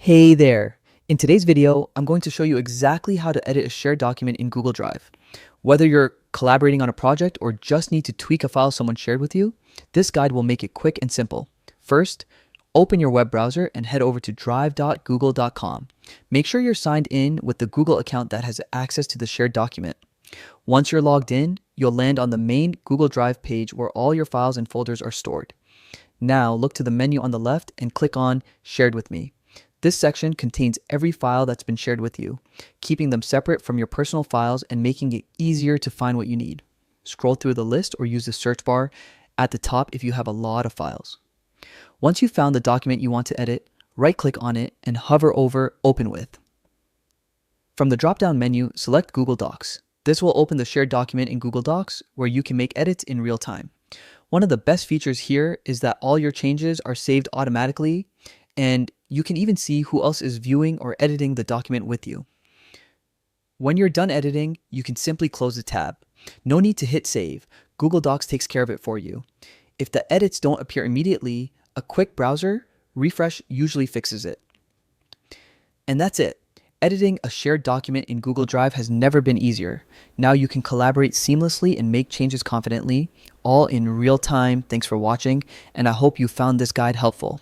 Hey there! In today's video, I'm going to show you exactly how to edit a shared document in Google Drive. Whether you're collaborating on a project or just need to tweak a file someone shared with you, this guide will make it quick and simple. First, open your web browser and head over to drive.google.com. Make sure you're signed in with the Google account that has access to the shared document. Once you're logged in, you'll land on the main Google Drive page where all your files and folders are stored. Now look to the menu on the left and click on Shared with Me. This section contains every file that's been shared with you, keeping them separate from your personal files and making it easier to find what you need. Scroll through the list or use the search bar at the top if you have a lot of files. Once you've found the document you want to edit, right-click on it and hover over Open With. From the drop-down menu, select Google Docs. This will open the shared document in Google Docs where you can make edits in real time. One of the best features here is that all your changes are saved automatically, and you can even see who else is viewing or editing the document with you. When you're done editing, you can simply close the tab. No need to hit save. Google Docs takes care of it for you. If the edits don't appear immediately, a quick browser refresh usually fixes it. And that's it. Editing a shared document in Google Drive has never been easier. Now you can collaborate seamlessly and make changes confidently, all in real time. Thanks for watching, and I hope you found this guide helpful.